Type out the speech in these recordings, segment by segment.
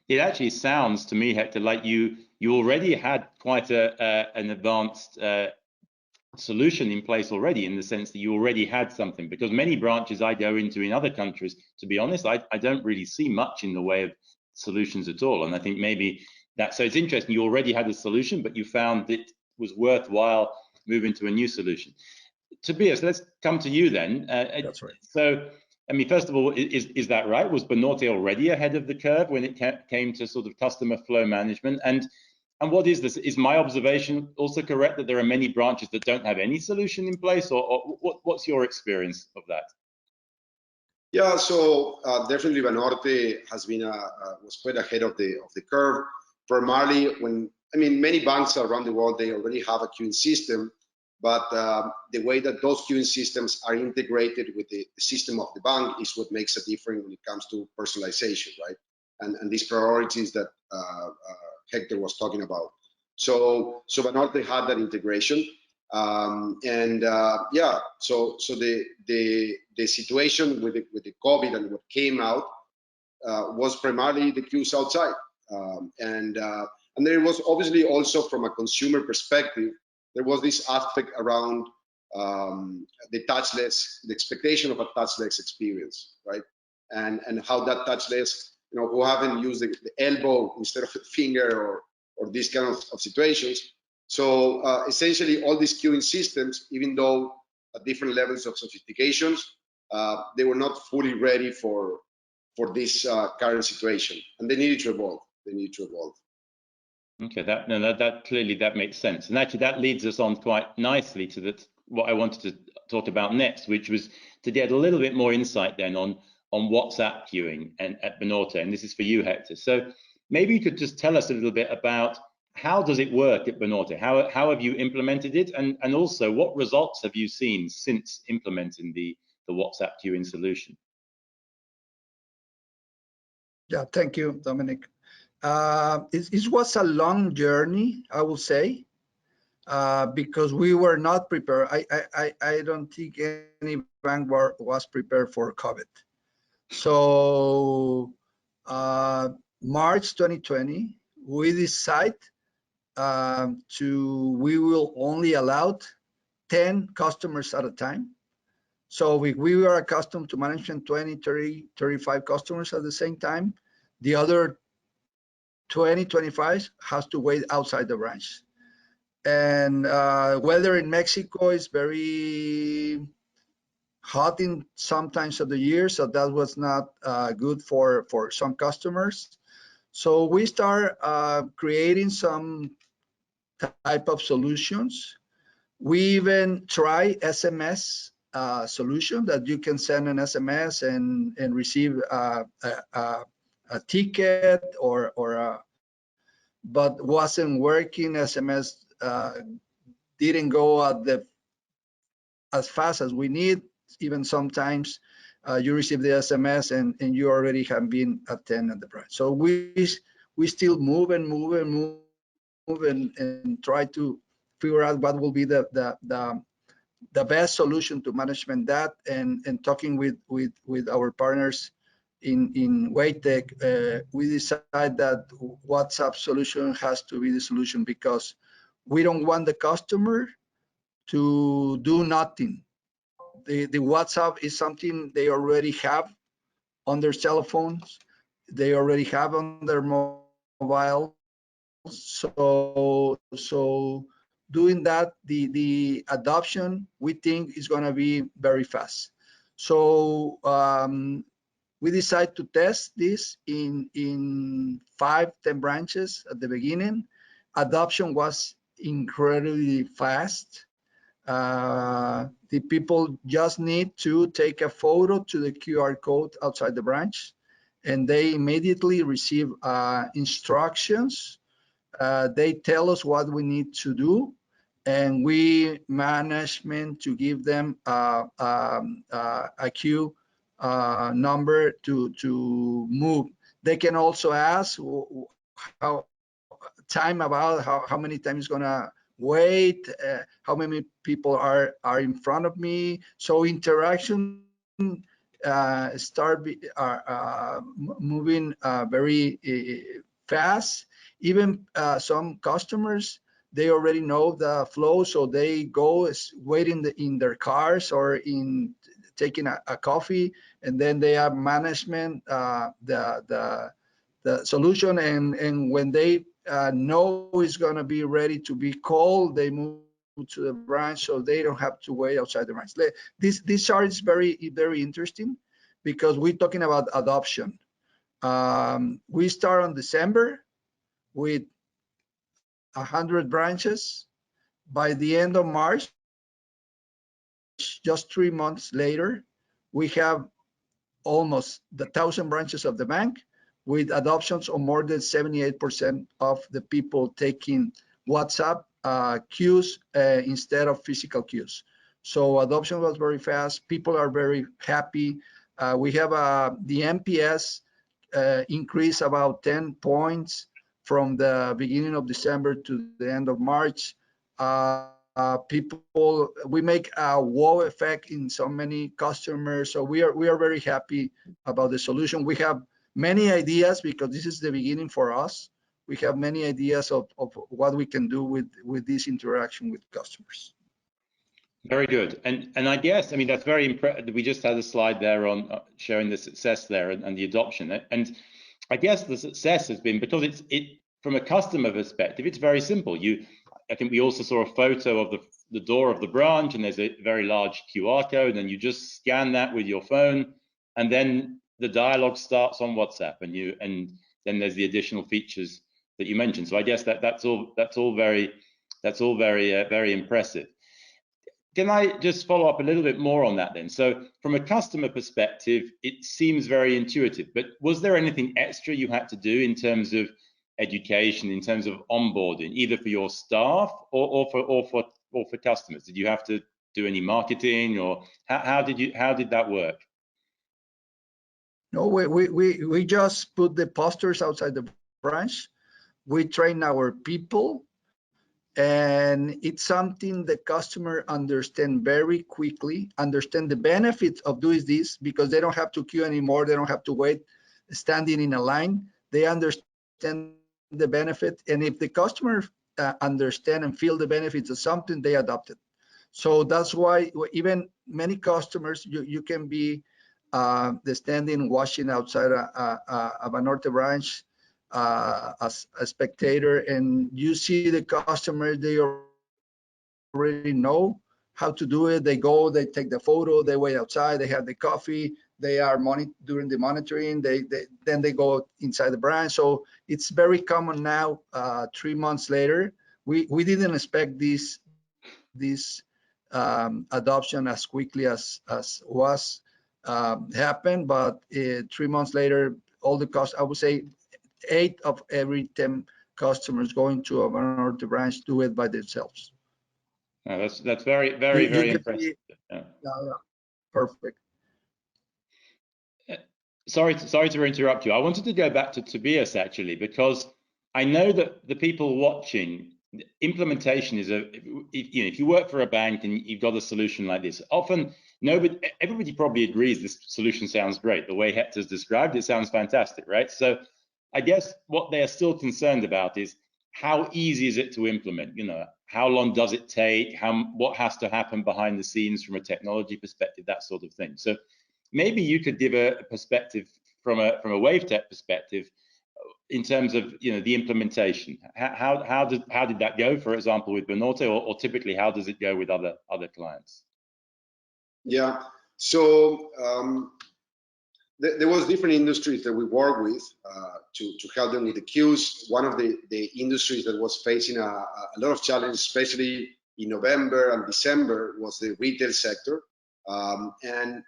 it actually sounds to me, Hector, like you already had quite an advanced solution in place already, in the sense that you already had something. Because many branches I go into in other countries, to be honest, I don't really see much in the way of solutions at all. And I think maybe that, so it's interesting, you already had a solution, but you found it was worthwhile moving to a new solution. Tobias, let's come to you then. That's right. So, I mean, first of all, is that right? Was Banorte already ahead of the curve when it came to sort of customer flow management? And what is this? Is my observation also correct, that there are many branches that don't have any solution in place, or what's your experience of that? Yeah, so definitely Banorte has been was quite ahead of the curve. Primarily, many banks around the world, they already have a queuing system, but the way that those queuing systems are integrated with the system of the bank is what makes a difference when it comes to personalization, right? And these priorities that Hector was talking about. So Banorte had that integration, yeah. So the situation with the COVID and what came out was primarily the queues outside, and there was obviously also from a consumer perspective, there was this aspect around the touchless, the expectation of a touchless experience, right? And how that touchless, who haven't used the elbow instead of the finger or these kind of situations. So essentially all these queuing systems, even though at different levels of sophistications, they were not fully ready for this current situation, and they needed to evolve. They need to evolve. Okay, that clearly that makes sense, and actually that leads us on quite nicely to what I wanted to talk about next, which was to get a little bit more insight then on WhatsApp queuing and at Banorte, and this is for you, Hector. So maybe you could just tell us a little bit about how does it work at Banorte? How have you implemented it, and also what results have you seen since implementing the WhatsApp queuing solution? Yeah, thank you, Dominic. It was a long journey, I will say, because we were not prepared. I don't think any bank was prepared for COVID. So March 2020, we decide we will only allow 10 customers at a time. So we were accustomed to managing 20, 30, 35 customers at the same time. The other 20, 25 has to wait outside the branch. And weather in Mexico is very hot in some times of the year, so that was not good for some customers. So we start creating some type of solutions. We even try SMS solution that you can send an SMS and receive a ticket but wasn't working. SMS didn't go as fast as we need. Even sometimes you receive the SMS and you already have been attended at the branch. So we still move and try to figure out what will be the best solution to management that, and talking with our partners in Wavetec, we decide that WhatsApp solution has to be the solution, because we don't want the customer to do nothing. The WhatsApp is something they already have on their cell phones, they already have on their mobile. So doing that, the adoption, we think, is going to be very fast. So we decided to test this in 5-10 branches at the beginning. Adoption was incredibly fast. The people just need to take a photo to the QR code outside the branch, and they immediately receive instructions. They tell us what we need to do, and we management to give them a queue number to move. They can also ask how many times it's gonna wait, how many people are in front of me. So interaction moving very fast. Even some customers, they already know the flow, so they go waiting in their cars or in taking a coffee, and then they have management the solution, and when they know it's going to be ready to be called, they move to the branch, so they don't have to wait outside the branch. This chart is very interesting because we're talking about adoption. We start on December with 100 branches. By the end of March, just 3 months later, we have almost the 1,000 branches of the bank with adoptions of more than 78% of the people taking WhatsApp queues instead of physical queues. So adoption was very fast. People are very happy. We have the NPS increase about 10 points from the beginning of December to the end of March. We make a wow effect in so many customers. So we are very happy about the solution. We have many ideas because this is the beginning for us. We have many ideas of what we can do with this interaction with customers. Very good. And I guess, I mean, that's very impressive. We just had a slide there on showing the success there and the adoption. And I guess the success has been because from a customer perspective, it's very simple. I think we also saw a photo of the door of the branch, and there's a very large QR code, and you just scan that with your phone, and then the dialogue starts on WhatsApp, and then there's the additional features that you mentioned. So I guess that's all very impressive. Can I just follow up a little bit more on that then? So from a customer perspective, it seems very intuitive, but was there anything extra you had to do in terms of education, in terms of onboarding, either for your staff or for customers? Did you have to do any marketing, or how did that work? No, we just put the posters outside the branch. We train our people, and it's something the customer understand very quickly, understand the benefits of doing this, because they don't have to queue anymore. They don't have to wait standing in a line. They understand the benefit, and if the customer understand and feel the benefits of something, they adopt it. So that's why even many customers, you can be standing watching outside a Banorte branch as a spectator, and you see the customer, they already know how to do it. They go, they take the photo, they wait outside, they have the coffee, they are doing the monitoring, then they go inside the branch. So it's very common now. 3 months later, we didn't expect this adoption as quickly as was happened, but 3 months later, all the costs, I would say 8 of every 10 customers going to a Banorte branch do it by themselves. That's very impressive. Yeah, perfect. Sorry to interrupt you. I wanted to go back to Tobias actually, because I know that the people watching, implementation is if you work for a bank and you've got a solution like this, often everybody probably agrees this solution sounds great. The way Hector's described it sounds fantastic, right? So I guess what they are still concerned about is how easy is it to implement? How long does it take? What has to happen behind the scenes from a technology perspective, that sort of thing. So maybe you could give a perspective from a Wavetec perspective in terms of the implementation. How did that go, for example, with Banorte, or typically how does it go with other clients? Yeah, so there was different industries that we work with to help them with the queues. One of the industries that was facing a lot of challenges, especially in November and December, was the retail sector. And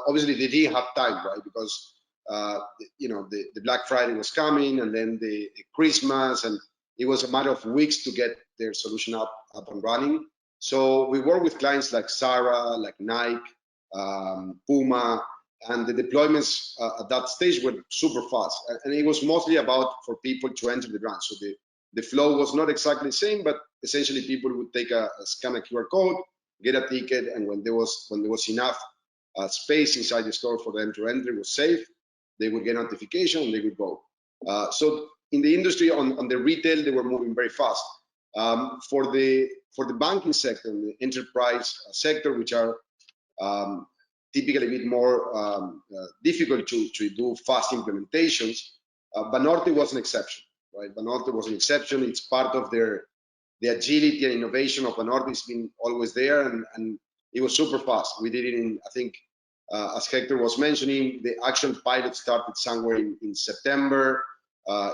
obviously they didn't have time, right? Because the Black Friday was coming, and then the Christmas, and it was a matter of weeks to get their solution up and running. So we work with clients like Zara, like Nike, Puma, and the deployments at that stage were super fast. And it was mostly about for people to enter the branch. So the flow was not exactly the same, but essentially people would take scan a QR code, get a ticket, and when there was enough space inside the store for them to enter was safe. They would get notification and they would go. So in the industry, on the retail, they were moving very fast. For the banking sector, the enterprise sector, which are typically a bit more difficult to do fast implementations, Banorte was an exception, right? Banorte was an exception. It's part of the agility and innovation of Banorte has been always there, and it was super fast. We did it in, I think, as Hector was mentioning, the actual pilot started somewhere in September,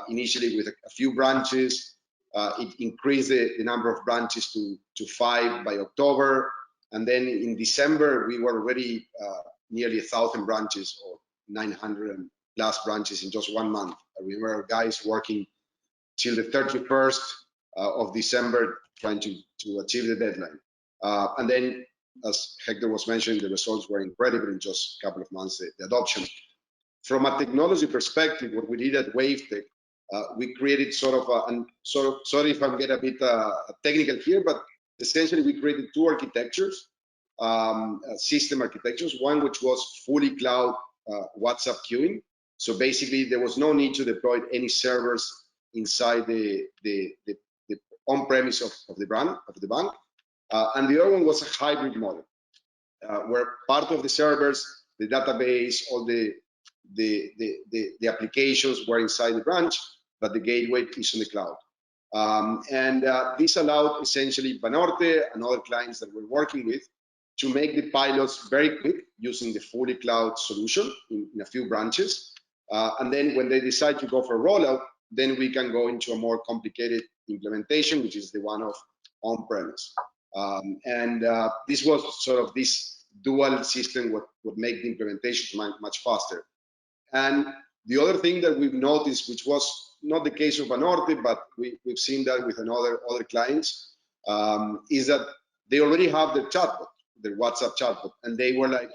initially with a few branches. It increased the number of branches to 5 by October. And then in December, we were already nearly 1,000 branches, or 900 plus branches in just 1 month. I remember guys working till the 31st of December trying to achieve the deadline. And then, as Hector was mentioning, the results were incredible in just a couple of months, the adoption. From a technology perspective, what we did at Wavetec, we created sorry if I'm getting a bit technical here, but essentially we created 2 architectures, system architectures, one which was fully cloud WhatsApp queuing. So basically there was no need to deploy any servers inside the on-premise of the bank. And the other one was a hybrid model, where part of the servers, the database, all the applications were inside the branch, but the gateway is on the cloud. This allowed essentially Banorte and other clients that we're working with to make the pilots very quick using the fully cloud solution in a few branches. And then when they decide to go for a rollout, then we can go into a more complicated implementation, which is the one of on-premise. This was sort of this dual system would make the implementation much faster. And the other thing that we've noticed, which was not the case of Banorte, but we've seen that with other clients, is that they already have their chatbot, their WhatsApp chatbot, and they were like,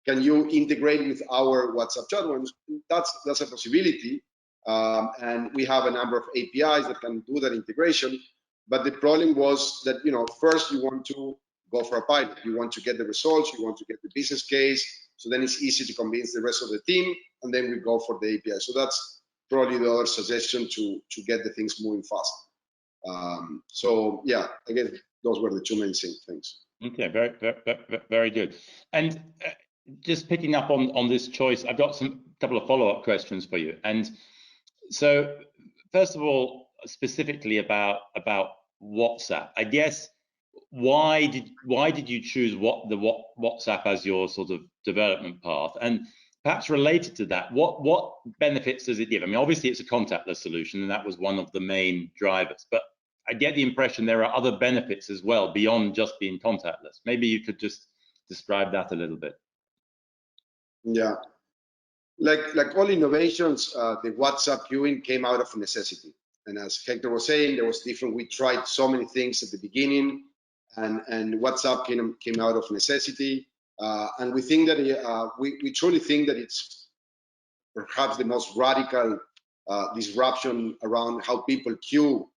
can you integrate with our WhatsApp chatbot? That's a possibility. And we have a number of APIs that can do that integration. But the problem was that, first you want to go for a pilot. You want to get the results, you want to get the business case. So then it's easy to convince the rest of the team, and then we go for the API. So that's probably the other suggestion to get the things moving fast. So yeah, I guess those were the 2 main things. Okay, very good. And just picking up on this choice, I've got a couple of follow-up questions for you. And so, first of all, specifically about WhatsApp, I guess, why did you choose WhatsApp as your sort of development path? And perhaps related to that, what benefits does it give? I mean, obviously it's a contactless solution, and that was one of the main drivers, but I get the impression there are other benefits as well beyond just being contactless. Maybe you could just describe that a little bit. Yeah, like all innovations, the WhatsApp queuing came out of necessity. And as Hector was saying, there was different. We tried so many things at the beginning, and WhatsApp came out of necessity. And we think that we truly think that it's perhaps the most radical disruption around how people queue,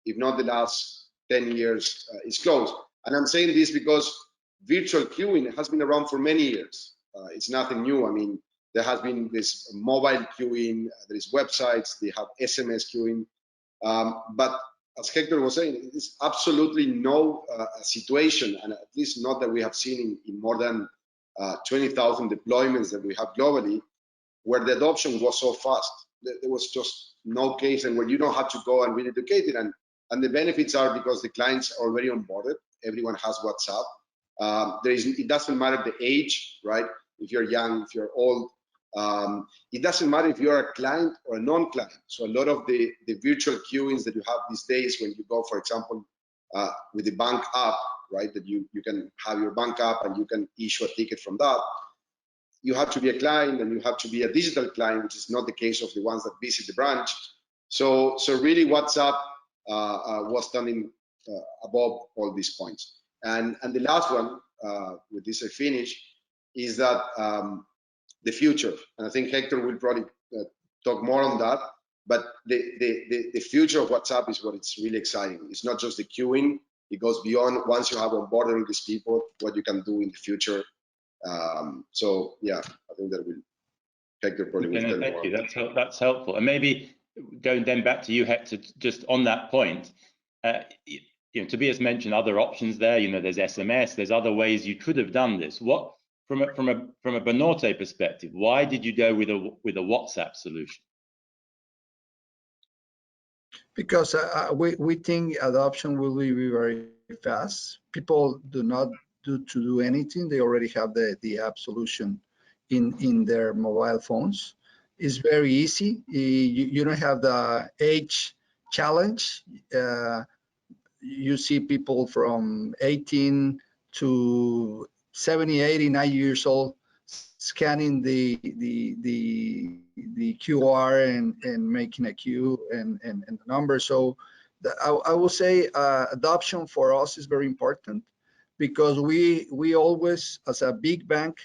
if not the last 10 years, is close. And I'm saying this because virtual queuing has been around for many years. It's nothing new. I mean, there has been this mobile queuing, there is websites, they have SMS queuing. But as Hector was saying, it's absolutely no situation, and at least not that we have seen in more than 20,000 deployments that we have globally, where the adoption was so fast. There was just no case, and where you don't have to go and re-educate it. And the benefits are because the clients are already onboarded. Everyone has WhatsApp. It doesn't matter the age, right? If you're young, if you're old, it doesn't matter if you're a client or a non-client. So a lot of the virtual queuings that you have these days, when you go, for example, with the bank app, right, that you can have your bank app and you can issue a ticket from that, you have to be a client and you have to be a digital client, which is not the case of the ones that visit the branch. So really WhatsApp was standing above all these points. And the last one, with this I finish, is that the future, and I think Hector will probably talk more on that, but the future of WhatsApp is what it's really exciting. It's not just the queuing, it goes beyond. Once you have onboarded these people, what you can do in the future So yeah, I think that will Hector probably will tell Thank more. you. That's helpful. And maybe going then back to you, Hector, just on that point, Tobias mentioned other options there. There's SMS, there's other ways you could have done this. What from a Banorte perspective, why did you go with a WhatsApp solution? Because we think adoption will be very fast. People do not do anything. They already have the app solution in their mobile phones. It's very easy. You don't have the age challenge. You see people from 18 to 70, 80, 90 years old scanning the QR and making a queue and the number. So I will say adoption for us is very important, because we always, as a big bank,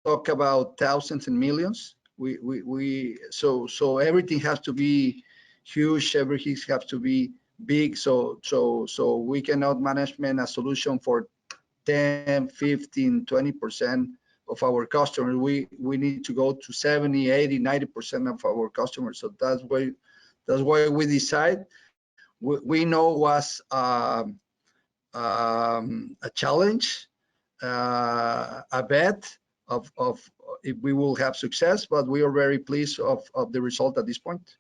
talk about thousands and millions. So everything has to be huge, everything has to be big. So we cannot management a solution for 10, 15, 20% of our customers. We need to go to 70, 80, 90% of our customers. So that's why we decide. We know was a challenge, a bet of if we will have success, but we are very pleased of the result at this point.